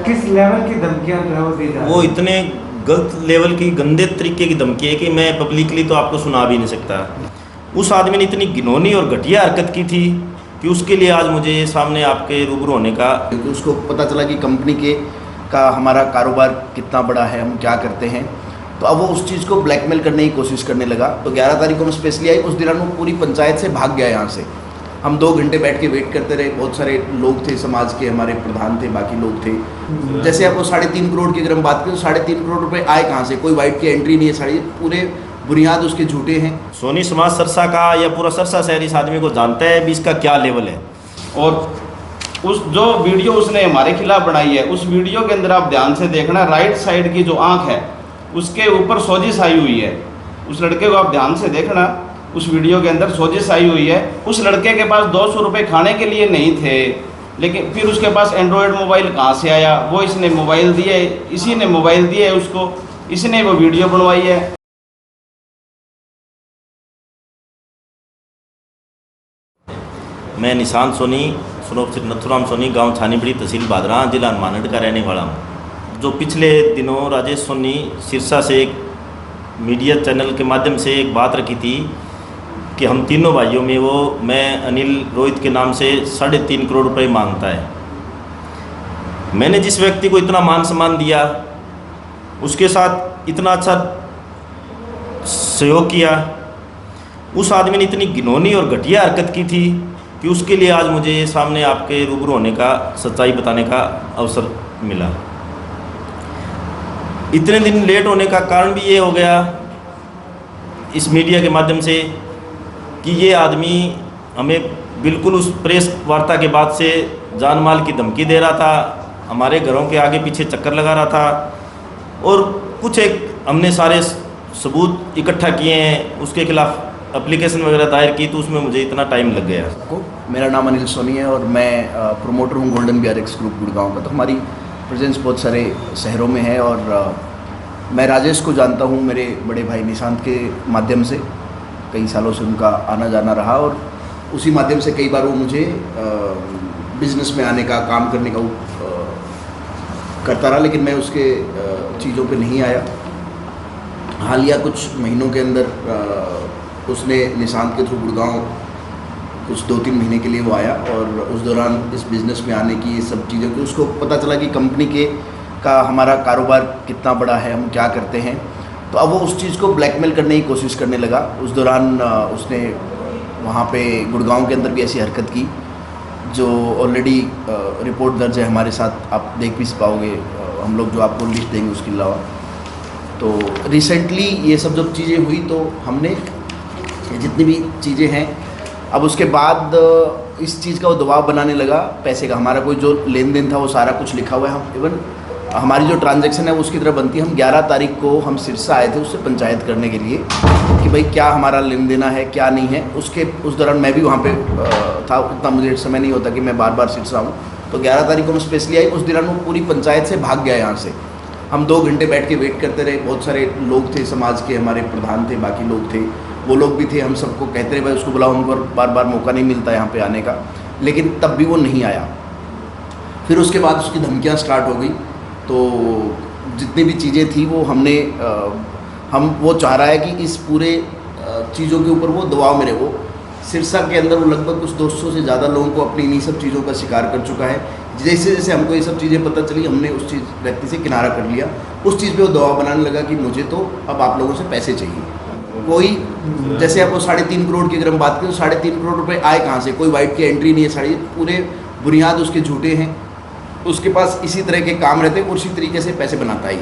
किस लेवल की धमकियां जो है वो दी जा रही वो हैं? इतने गलत लेवल की गंदे तरीके की धमकी है कि मैं पब्लिकली तो आपको सुना भी नहीं सकता। उस आदमी ने इतनी घिनौनी और घटिया हरकत की थी कि उसके लिए आज मुझे सामने आपके रूबरू होने का, क्योंकि उसको पता चला कि कंपनी के का हमारा कारोबार कितना बड़ा है, हम क्या करते हैं, तो अब वो उस चीज़ को ब्लैकमेल करने की कोशिश करने लगा। तो 11 तारीख को हम स्पेशली आई, उस दौरान वो पूरी पंचायत से भाग गया यहाँ से। हम 2 घंटे बैठ के वेट करते रहे, बहुत सारे लोग थे समाज के, हमारे प्रधान थे, बाकी लोग थे। जैसे आपको 3.5 करोड़ की अगर हम बात करें तो 3.5 करोड़ रुपए आए कहाँ से? कोई वाइट की एंट्री नहीं है, सारी पूरे बुनियाद उसके झूठे हैं। सोनी समाज सरसा का या पूरा सरसा शहर इस आदमी को जानता है भी इसका क्या लेवल है। और उस जो वीडियो उसने हमारे खिलाफ बनाई है, उस वीडियो के अंदर आप ध्यान से देखना, राइट साइड की जो आंख है उसके ऊपर सोजिश आई हुई है। उस लड़के को आप ध्यान से देखना, उस वीडियो के अंदर सोजिश आई हुई है। उस लड़के के पास 200 रुपये खाने के लिए नहीं थे, लेकिन फिर उसके पास एंड्रॉयड मोबाइल कहाँ से आया? वो इसने मोबाइल दिया, इसी ने मोबाइल दिया है उसको, इसने वो वीडियो बनवाई है। मैं निशांत सोनी सुनोप श्री नथुराम सोनी, गांव छानीबड़ी, तहसील भादरा, जिला हनुमानगढ़ का रहने वाला हूँ। जो पिछले दिनों राजेश सोनी सिरसा से एक मीडिया चैनल के माध्यम से एक बात रखी थी कि हम तीनों भाइयों में वो, मैं अनिल रोहित के नाम से 3.5 करोड़ रुपए मांगता है। मैंने जिस व्यक्ति को इतना मान सम्मान दिया, उसके साथ इतना अच्छा सहयोग किया, उस आदमी ने इतनी घिनौनी और घटिया हरकत की थी कि उसके लिए आज मुझे सामने आपके रूबरू होने का, सच्चाई बताने का अवसर मिला। इतने दिन लेट होने का कारण भी ये हो गया इस मीडिया के माध्यम से कि ये आदमी हमें बिल्कुल उस प्रेस वार्ता के बाद से जान माल की धमकी दे रहा था, हमारे घरों के आगे पीछे चक्कर लगा रहा था, और कुछ एक हमने सारे सबूत इकट्ठा किए हैं, उसके खिलाफ एप्लीकेशन वगैरह दायर की, तो उसमें मुझे इतना टाइम लग गया। मेरा नाम अनिल सोनी है और मैं प्रोमोटर हूँ गोल्डन BRX ग्रुप गुड़गांव का। तो हमारी प्रेजेंस बहुत सारे शहरों में है और मैं राजेश को जानता हूँ मेरे बड़े भाई निशांत के माध्यम से। कई सालों से उनका आना जाना रहा और उसी माध्यम से कई बार वो मुझे बिज़नेस में आने का, काम करने का करता रहा, लेकिन मैं उसके चीज़ों पे नहीं आया। हालिया कुछ महीनों के अंदर उसने निशांत के थ्रू गुड़गांव कुछ 2-3 महीने के लिए वो आया और उस दौरान इस बिज़नेस में आने की, ये सब चीज़ों की उसको पता चला कि कंपनी के का हमारा कारोबार कितना बड़ा है, हम क्या करते हैं, तो अब वो उस चीज़ को ब्लैकमेल करने की कोशिश करने लगा। उस दौरान उसने वहाँ पे गुड़गांव के अंदर भी ऐसी हरकत की जो ऑलरेडी रिपोर्ट दर्ज है हमारे साथ, आप देख भी पाओगे, हम लोग जो आपको लिस्ट देंगे उसके अलावा। तो रिसेंटली ये सब जब चीज़ें हुई तो हमने जितनी भी चीज़ें हैं, अब उसके बाद इस चीज़ का वो दबाव बनाने लगा पैसे का। हमारा कोई जो लेन देन था वो सारा कुछ लिखा हुआ है, हम इवन हमारी जो ट्रांजैक्शन है वो उसकी तरह बनती है। हम 11 तारीख को हम सिरसा आए थे उससे पंचायत करने के लिए कि भाई क्या हमारा लेन देना है, क्या नहीं है। उस दौरान मैं भी वहाँ पे था, उतना मुझे समय नहीं होता कि मैं बार बार सिरसा हूँ। तो 11 तारीख को हम स्पेशली आई, उस दौरान वो पूरी पंचायत से भाग गया यहाँ से। हम 2 घंटे बैठ के वेट करते रहे, बहुत सारे लोग थे समाज के, हमारे प्रधान थे, बाकी लोग थे, वो लोग भी थे। हम सबको कहते रहे भाई उसको बुलाओ, हमको बार बार मौका नहीं मिलता यहाँ पे आने का, लेकिन तब भी वो नहीं आया। फिर उसके बाद उसकी धमकियाँ स्टार्ट हो गई। तो जितनी भी चीज़ें थी वो हमने वो चाह रहा है कि इस पूरे चीज़ों के ऊपर वो दबाव में रहे। वो सिरसा के अंदर वो लगभग कुछ 200 से ज़्यादा लोगों को अपनी इन्हीं सब चीज़ों का शिकार कर चुका है। जैसे जैसे हमको ये सब चीज़ें पता चली, हमने उस चीज़ व्यक्ति से किनारा कर लिया। उस चीज़ पे वो दबाव बनाने लगा कि मुझे तो अब आप लोगों से पैसे चाहिए। कोई जैसे आपको 3.5 करोड़ की अगर हम बात करें तो 3.5 करोड़ रुपए आए कहाँ से? कोई वाइट की एंट्री नहीं है, सारी पूरे बुनियाद उसके झूठे हैं। उसके पास इसी तरह के काम रहते हैं, उसी तरीके से पैसे बनाता ही।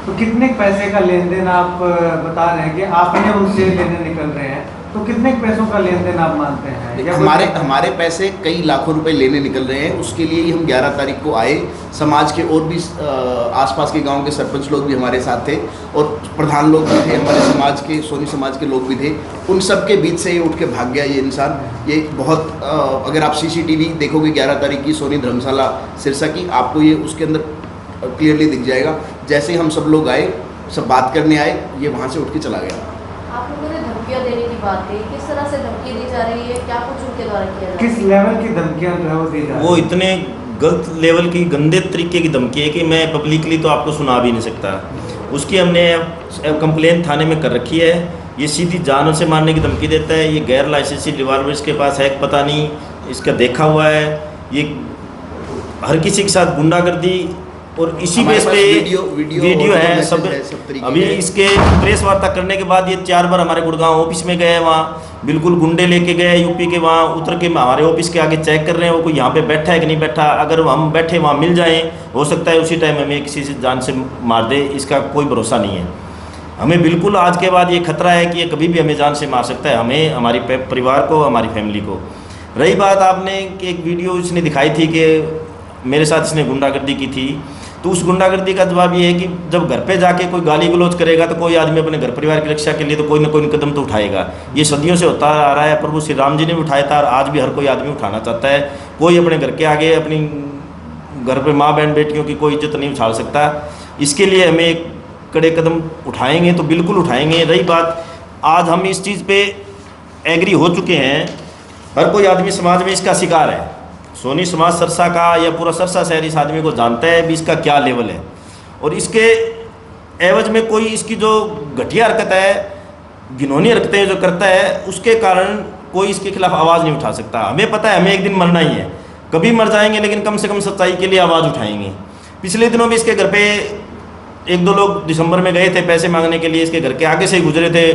तो कितने पैसे का लेन देन आप बता रहे हैं कि आपने उनसे लेने निकल रहे हैं, तो कितने पैसों का लेन देन आप मानते हैं? हमारे पैसे कई लाखों रुपए लेने निकल रहे हैं। उसके लिए ही हम 11 तारीख को आए। समाज के और भी आसपास के गांव के सरपंच लोग भी हमारे साथ थे और प्रधान लोग भी थे, हमारे समाज के, सोनी समाज के लोग भी थे। उन सब के बीच से ये उठ के भाग गया ये इंसान। ये बहुत अगर आप CCTV देखोगे 11 तारीख की सोनी धर्मशाला सिरसा की, आपको ये उसके अंदर क्लियरली दिख जाएगा। जैसे ही हम सब लोग आए, सब बात करने आए, ये वहाँ से उठ के चला गया। आप लोगों ने धमकियां देने की बात कही, किस तरह से धमकी दी जा रही है, क्या कुछ उनके द्वारा किया जा रहा है? किस लेवल की धमकियां जो है वो दी जा रही वो हैं? इतने गलत लेवल की गंदे तरीके की धमकी है कि मैं पब्लिकली तो आपको सुना भी नहीं सकता। उसकी हमने कंप्लेन थाने में कर रखी है। ये सीधी जानों से मारने की धमकी देता है। ये गैर लाइसेंसी रिवॉल्वर इसके पास है, पता नहीं इसका देखा हुआ है। ये हर किसी के साथ गुंडागर्दी और इसी बेस पे वीडियो है सब अभी इसके प्रेस वार्ता करने के बाद ये 4 बार हमारे गुड़गांव ऑफिस में गए। वहाँ बिल्कुल गुंडे लेके गए यूपी के, वहाँ उतर के हमारे ऑफिस के आगे चेक कर रहे हैं वो कोई यहाँ पे बैठा है कि नहीं बैठा। अगर हम बैठे वहाँ मिल जाएं, हो सकता है उसी टाइम हमें किसी से जान से मार दे, इसका कोई भरोसा नहीं है। हमें बिल्कुल आज के बाद ये खतरा है कि ये कभी भी हमें जान से मार सकता है, हमें, हमारी परिवार को, हमारी फैमिली को। रही बात आपने कि एक वीडियो इसने दिखाई थी कि मेरे साथ इसने गुंडागर्दी की थी, तो उस गुंडागर्दी का जवाब ये है कि जब घर पे जाके कोई गाली गलौज करेगा तो कोई आदमी अपने घर परिवार की रक्षा के लिए तो कोई ना कोई कदम तो उठाएगा। ये सदियों से होता आ रहा है। प्रभु श्री राम जी ने भी उठाया था और आज भी हर कोई आदमी उठाना चाहता है। कोई अपने घर के आगे अपनी घर पे माँ बहन बेटियों की कोई इज्जत नहीं उछाल सकता। इसके लिए हमें एक कड़े कदम उठाएंगे तो बिल्कुल उठाएंगे। रही बात, आज हम इस चीज़ पे एग्री हो चुके हैं, हर कोई आदमी समाज में इसका शिकार है। सोनी समाज सरसा का या पूरा सरसा शहर इस आदमी को जानता है भी इसका क्या लेवल है, और इसके एवज में कोई इसकी जो घटिया हरकत है, घिनौनी हरकतें जो करता है, उसके कारण कोई इसके खिलाफ आवाज़ नहीं उठा सकता। हमें पता है हमें एक दिन मरना ही है, कभी मर जाएंगे लेकिन कम से कम सच्चाई के लिए आवाज़ उठाएंगे। पिछले दिनों भी इसके घर पे 1-2 लोग दिसंबर में गए थे पैसे मांगने के लिए, इसके घर के आगे से ही गुजरे थे।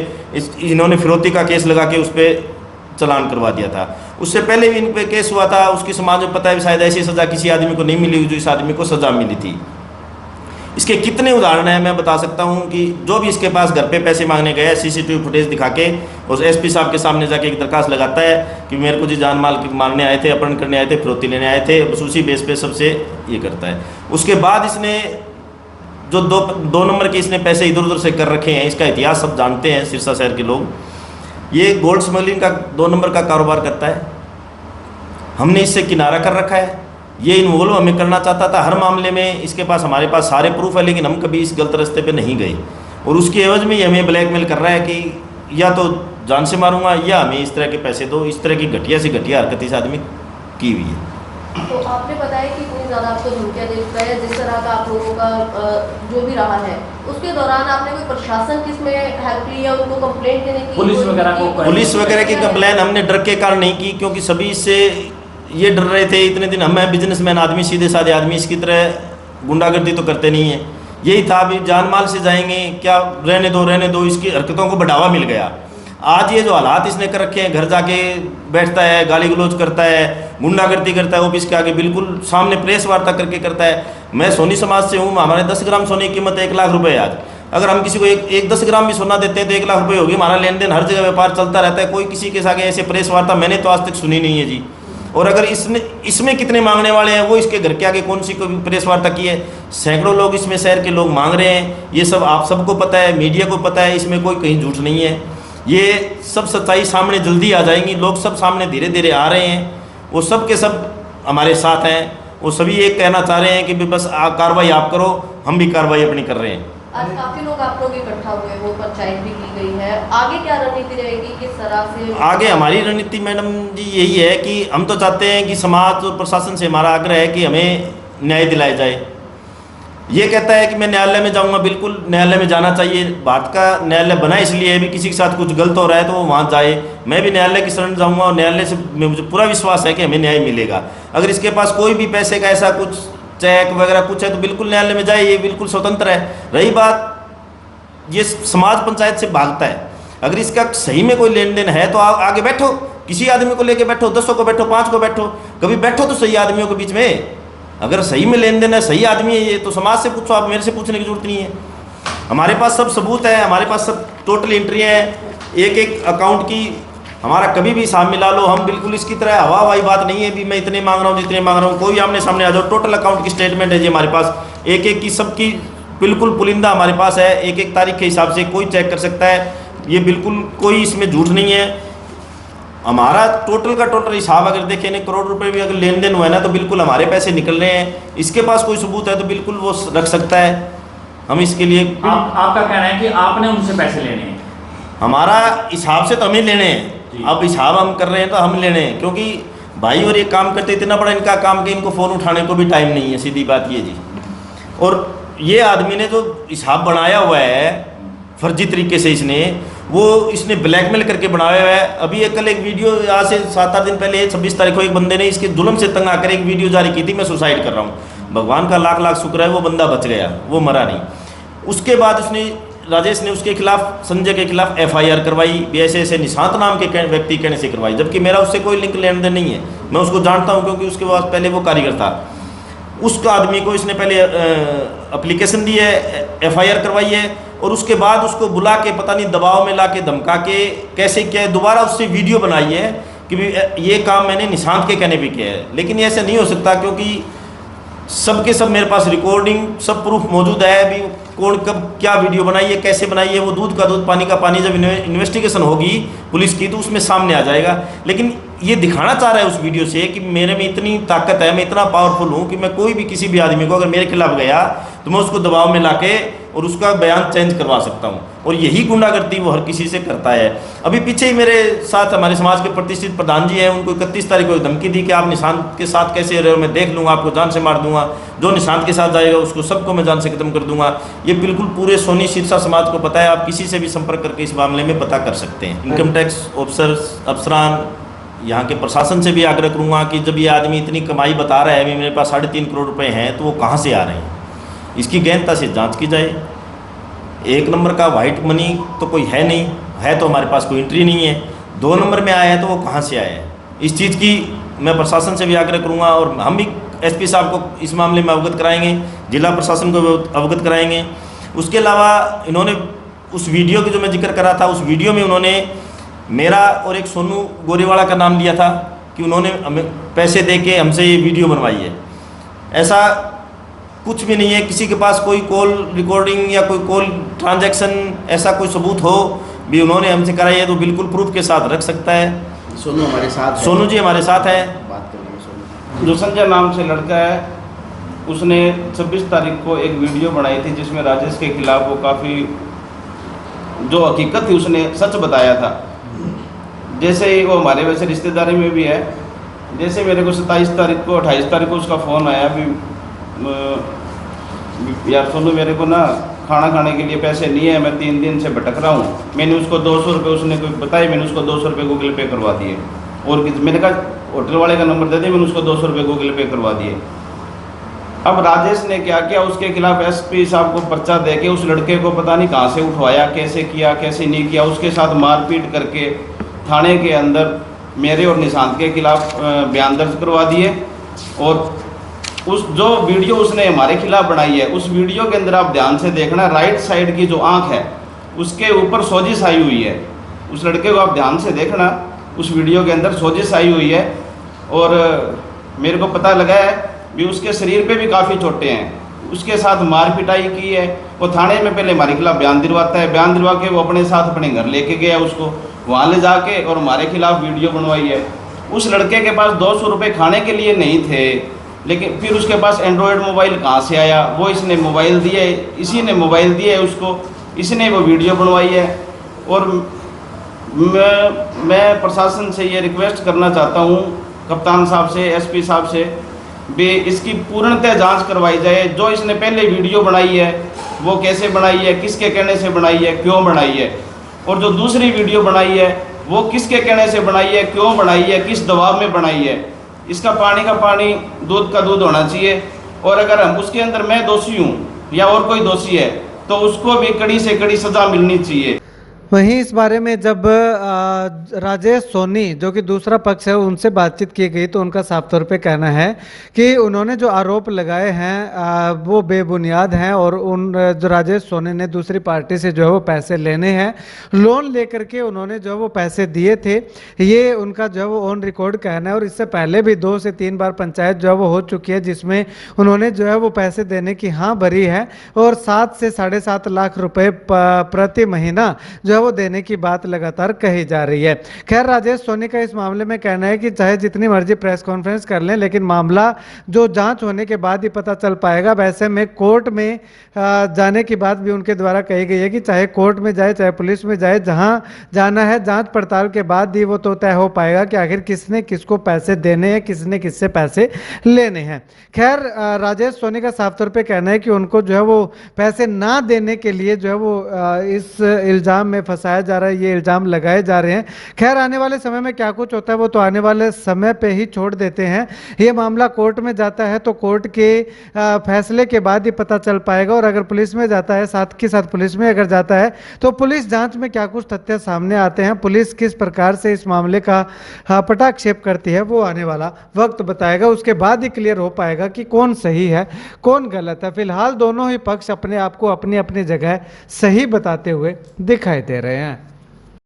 इन्होंने फिरौती का केस लगा के उस पर चलान करवा दिया था। उससे पहले भी इन पे केस हुआ था। उसकी समाज में पता है शायद ऐसी सज़ा किसी आदमी को नहीं मिली जो इस आदमी को सज़ा मिली थी। इसके कितने उदाहरण हैं मैं बता सकता हूं कि जो भी इसके पास घर पे पैसे मांगने गया, सीसीटीवी फुटेज दिखा के उस एसपी साहब के सामने जाके एक दरखास्त लगाता है कि मेरे को जी जान माल मारने आए थे, अपहरण करने आए थे, फिरौती लेने आए थे, बस उसी बेस पे सबसे ये करता है। उसके बाद इसने जो दो नंबर के इसने पैसे इधर उधर से कर रखे हैं, इसका इतिहास सब जानते हैं सिरसा शहर के लोग। ये गोल्ड स्मगलिंग का 2 नंबर का कारोबार करता है। हमने इससे किनारा कर रखा है। ये इन्वॉल्व हमें करना चाहता था हर मामले में। इसके पास, हमारे पास सारे प्रूफ है, लेकिन हम कभी इस गलत रास्ते पे नहीं गए। और उसके एवज में ये हमें ब्लैकमेल कर रहा है कि या तो जान से मारूंगा या हमें इस तरह के पैसे दो। इस तरह की घटिया से घटिया हरकत इस आदमी की हुई है। तो आपने बताया कि इतनी ज़्यादा आपको धमकियाँ दे चुका है, जिस तरह का आप लोगों का जो भी रहा है, उसके दौरान आपने कोई प्रशासन किसमें हेल्प ली या उनको कंप्लेंट देने की? पुलिस वगैरह की कंप्लेन हमने डर के कारण नहीं की, क्योंकि सभी इससे ये डर रहे थे इतने दिन। हम बिजनेसमैन आदमी, सीधे साधे आदमी, इसकी तरह गुंडागर्दी तो करते नहीं है। यही था अभी जान माल से जाएंगे क्या, रहने दो, इसकी हरकतों को बढ़ावा मिल गया। आज ये जो हालात इसने कर रखे हैं, घर जाके बैठता है, गाली गलौज करता है, गुंडागर्दी करता है ऑफिस के आगे, बिल्कुल सामने प्रेस वार्ता करके करता है। मैं सोनी समाज से हूँ, हमारे 10 ग्राम सोने की कीमत 1 लाख रुपए है आज। अगर हम किसी को एक 10 ग्राम भी सोना देते हैं तो 1 लाख रुपए होगी। हमारा लेन देन हर जगह व्यापार चलता रहता है। कोई किसी के आगे ऐसे प्रेस वार्ता मैंने तो आज तक सुनी नहीं है जी। और अगर इसमें कितने मांगने वाले हैं, वो इसके घर के आगे कौन सी कोई प्रेस वार्ता की है? सैकड़ों लोग इसमें शहर के लोग मांग रहे हैं। ये सब आप सबको पता है, मीडिया को पता है, इसमें कोई कहीं झूठ नहीं है। ये सब सच्चाई सामने जल्दी आ जाएंगी। लोग सब सामने धीरे धीरे आ रहे हैं, वो सब के सब हमारे साथ हैं। वो सभी ये कहना चाह रहे हैं कि बस कार्रवाई आप करो, हम भी कार्रवाई अपनी कर रहे हैं। आज काफी लोग आप लोग इकट्ठा हुए, वो पंचायत भी की गई है, आगे क्या रणनीति रहेगी, किस तरह से? आगे हमारी रणनीति मैडम जी यही है कि हम तो चाहते हैं कि समाज और प्रशासन से हमारा आग्रह है कि हमें न्याय दिलाया जाए। ये कहता है कि मैं न्यायालय में जाऊंगा, बिल्कुल न्यायालय में जाना चाहिए। भारत का न्यायालय बना इसलिए है भी किसी के साथ कुछ गलत हो रहा है तो वो वहाँ जाए। मैं भी न्यायालय की शरण जाऊंगा और न्यायालय से मुझे पूरा विश्वास है कि हमें न्याय मिलेगा। अगर इसके पास कोई भी पैसे का ऐसा कुछ चेक वगैरह कुछ है तो बिल्कुल न्यायालय में जाए, ये बिल्कुल स्वतंत्र है। रही बात, ये समाज पंचायत से भागता है। अगर इसका सही में कोई लेन देन है तो आगे बैठो, किसी आदमी को लेके बैठो, 10 को बैठो, 5 को बैठो, कभी बैठो तो सही आदमियों के बीच में। अगर सही में लेन देन है, सही आदमी है ये, तो समाज से पूछो, आप मेरे से पूछने की जरूरत नहीं है। हमारे पास सब सबूत है, हमारे पास सब टोटल एंट्रियाँ हैं, एक अकाउंट की। हमारा कभी भी हिसाब मिला लो, हम बिल्कुल इसकी तरह हवाई बात नहीं है भी मैं इतने मांग रहा हूँ जितने मांग रहा हूँ। कोई आमने सामने आ जाओ, टोटल अकाउंट की स्टेटमेंट है जी हमारे पास, एक की सबकी बिल्कुल पुलिंदा हमारे पास है। एक तारीख के हिसाब से कोई चेक कर सकता है, ये बिल्कुल कोई इसमें झूठ नहीं है। हमारा टोटल का टोटल हिसाब अगर देखें ना, करोड़ रुपए भी अगर लेन देन हुआ है ना तो बिल्कुल हमारे पैसे निकल रहे हैं। इसके पास कोई सबूत है तो बिल्कुल वो रख सकता है। हम इसके लिए आपका कहना है कि आपने उनसे पैसे लेने हैं? हमारा हिसाब से तो हमें लेने हैं। अब हिसाब हम कर रहे हैं तो हम लेने हैं, क्योंकि भाई और ये काम करते इतना बड़ा इनका काम कि इनको फ़ोन उठाने को भी टाइम नहीं है, सीधी बात ये जी। और ये आदमी ने जो हिसाब बनाया हुआ है फर्जी तरीके से, इसने ब्लैकमेल करके बनाया हुआ है। अभी कल एक वीडियो आज से 7-8 दिन पहले 26 तारीख को एक बंदे ने इसके जुल्म से तंग आकर एक वीडियो जारी की थी, मैं सुसाइड कर रहा हूँ। भगवान का लाख लाख शुक्र है वो बंदा बच गया, वो मरा नहीं। उसके बाद राजेश ने उसके खिलाफ, संजय के खिलाफ FIR करवाई, ऐसे निशांत नाम के व्यक्ति कहने से करवाई, जबकि मेरा उससे कोई लिंक लेन देन नहीं है। मैं उसको जानता हूँ क्योंकि उसके बाद पहले वो कारीगर था। उसका आदमी को इसने पहले एप्लीकेशन दी है, FIR करवाई है, और उसके बाद उसको बुला के पता नहीं दबाव में ला के धमका के कैसे किया है, दोबारा उससे वीडियो बनाई है कि ये काम मैंने निशांत के कहने पे किया है। लेकिन ऐसा नहीं हो सकता क्योंकि सबके सब मेरे पास रिकॉर्डिंग सब प्रूफ मौजूद है। अभी कौन कब क्या वीडियो बनाई है, कैसे बनाई है, वो दूध का दूध पानी का पानी, जब इन्वेस्टिगेशन होगी पुलिस की तो उसमें सामने आ जाएगा। लेकिन ये दिखाना चाह रहा है उस वीडियो से कि मेरे में इतनी ताकत है, मैं इतना पावरफुल हूँ कि मैं कोई भी किसी भी आदमी को अगर मेरे खिलाफ गया तो मैं उसको दबाव में लाके और उसका बयान चेंज करवा सकता हूँ। और यही गुंडागर्दी वो हर किसी से करता है। अभी पीछे ही मेरे साथ हमारे समाज के प्रतिष्ठित प्रधान जी हैं, उनको 31 तारीख को धमकी दी कि आप निशांत के साथ कैसे रहे हो, मैं देख लूँगा, आपको जान से मार दूंगा, जो निशांत के साथ जाएगा उसको सबको मैं जान से खत्म कर दूंगा। ये बिल्कुल पूरे सोनी सिरसा समाज को पता है, आप किसी से भी संपर्क करके इस मामले में पता कर सकते हैं। इनकम टैक्स अफसरान, यहाँ के प्रशासन से भी आग्रह करूँगा कि जब ये आदमी इतनी कमाई बता रहा है, अभी मेरे पास 3.5 करोड़ रुपए हैं, तो वो कहाँ से आ रहे हैं, इसकी गहनता से जांच की जाए। एक नंबर का वाइट मनी तो कोई है नहीं, है तो हमारे पास कोई एंट्री नहीं है। 2 नंबर में आया है तो वो कहाँ से आया है, इस चीज़ की मैं प्रशासन से भी आग्रह करूँगा। और हम भी SP साहब को इस मामले में अवगत कराएंगे, जिला प्रशासन को अवगत कराएंगे। उसके अलावा इन्होंने उस वीडियो की जो मैं जिक्र करा था, उस वीडियो में उन्होंने मेरा और एक सोनू गोरेवाला का नाम लिया था कि उन्होंने हमें पैसे दे के हमसे ये वीडियो बनवाई है। ऐसा कुछ भी नहीं है, किसी के पास कोई कॉल रिकॉर्डिंग या कोई कॉल ट्रांजैक्शन ऐसा कोई सबूत हो भी उन्होंने हमसे कराई है तो बिल्कुल प्रूफ के साथ रख सकता है। सोनू हमारे साथ है। सोनू जी हमारे साथ है। बात करेंगे सोनू। जो संजय नाम से लड़का है, उसने 26 तारीख को एक वीडियो बनाई थी जिसमें राजेश के खिलाफ वो काफ़ी जो हकीकत थी उसने सच बताया था। जैसे वो हमारे वैसे रिश्तेदारी में भी है। जैसे मेरे को 27 तारीख को 28 तारीख को उसका फ़ोन आया भी यार सोनू मेरे को ना खाना खाने के लिए पैसे नहीं है, मैं 3 दिन से भटक रहा हूँ। मैंने उसको 200 रुपये, उसने कोई बताया, मैंने उसको 200 रुपये गूगल पे करवा दिए। और मैंने कहा होटल वाले का नंबर दे दिया, मैंने उसको 200 रुपये गूगल पे करवा दिए। अब राजेश ने क्या किया, उसके खिलाफ SP साहब को पर्चा दे के उस लड़के को पता नहीं कहाँ से उठवाया, कैसे किया कैसे नहीं किया, उसके साथ मारपीट करके थाने के अंदर मेरे और निशांत के खिलाफ बयान दर्ज करवा दिए। और उस जो वीडियो उसने हमारे खिलाफ बनाई है, उस वीडियो के अंदर आप ध्यान से देखना, राइट साइड की जो आंख है उसके ऊपर सोजिश आई हुई है। उस लड़के को आप ध्यान से देखना, उस वीडियो के अंदर सोजिश आई हुई है। और मेरे को पता लगा है भी उसके शरीर पे भी काफ़ी चोटें हैं। उसके साथ मार पिटाई की है। वो थाने में पहले हमारे खिलाफ बयान दिलवाता है, बयान दिलवा के वो अपने साथ अपने घर लेके गया, उसको वहाँ ले जाके और हमारे खिलाफ वीडियो बनवाई है। उस लड़के के पास 200 रुपये खाने के लिए नहीं थे, लेकिन फिर उसके पास एंड्रॉयड मोबाइल कहाँ से आया, वो इसने मोबाइल दिया है, इसी ने मोबाइल दिया है उसको, इसने वो वीडियो बनवाई है। और मैं प्रशासन से ये रिक्वेस्ट करना चाहता हूँ, कप्तान साहब से, SP साहब से भी इसकी पूर्णतः जांच करवाई जाए। जो इसने पहले वीडियो बनाई है वो कैसे बनाई है, किसके कहने से बनाई है, क्यों बनाई है, और जो दूसरी वीडियो बनाई है वो किसके कहने से बनाई है, क्यों बनाई है, किस दबाव में बनाई है। इसका पानी का पानी, दूध का दूध होना चाहिए। और अगर हम उसके अंदर मैं दोषी हूँ या और कोई दोषी है तो उसको भी कड़ी से कड़ी सज़ा मिलनी चाहिए। वहीं इस बारे में जब राजेश सोनी जो कि दूसरा पक्ष है उनसे बातचीत की गई तो उनका साफ तौर पे कहना है कि उन्होंने जो आरोप लगाए हैं वो बेबुनियाद हैं और उन जो राजेश सोनी ने दूसरी पार्टी से जो है वो पैसे लेने हैं, लोन लेकर के उन्होंने जो है वो पैसे दिए थे। ये उनका जो है वो ऑन रिकॉर्ड कहना है। और इससे पहले भी 2 से 3 बार पंचायत जो है वो हो चुकी है जिसमें उन्होंने जो है वो पैसे देने की हाँ भरी है। और 7 से 7.5 लाख रुपए प्रति महीना जो है वो देने की बात लगातार कही जा रही है। खैर, राजेश सोनी का इस मामले में कहना है कि चाहे जितनी मर्जी प्रेस कॉन्फ्रेंस कर लें, लेकिन मामला जो जांच होने के बाद ही पता चल पाएगा। वैसे में कोर्ट में जाने की बात भी उनके द्वारा कही गई है कि चाहे कोर्ट में जाए, चाहे पुलिस में जाए, जहां जाना है जांच पड़ताल के बाद ही वो तो तय हो पाएगा कि आखिर किसने किसको पैसे देने हैं, किसने किससे पैसे लेने हैं। खैर, राजेश सोनी का साफ तौर पे कहना है कि उनको जो है वो पैसे ना देने के लिए जो है वो इस इल्जाम में फंसाया जा रहा है, ये इल्जाम लगाए जा रहे हैं। खैर, आने वाले समय में क्या कुछ होता है वो तो आने वाले समय पे ही छोड़ देते हैं। ये मामला कोर्ट में जाता है तो कोर्ट के फैसले के बाद ही पता चल पाएगा, और अगर पुलिस में जाता है, साथ के साथ पुलिस में अगर जाता है तो पुलिस जांच में क्या कुछ तथ्य सामने आते हैं, पुलिस किस प्रकार से इस मामले का पटाक्षेप करती है, वो आने वाला वक्त बताएगा। उसके बाद ही क्लियर हो पाएगा कि कौन सही है कौन गलत है। फिलहाल दोनों ही पक्ष अपने आप को अपनी अपनी जगह सही बताते हुए दिखाई दे रहे हैं।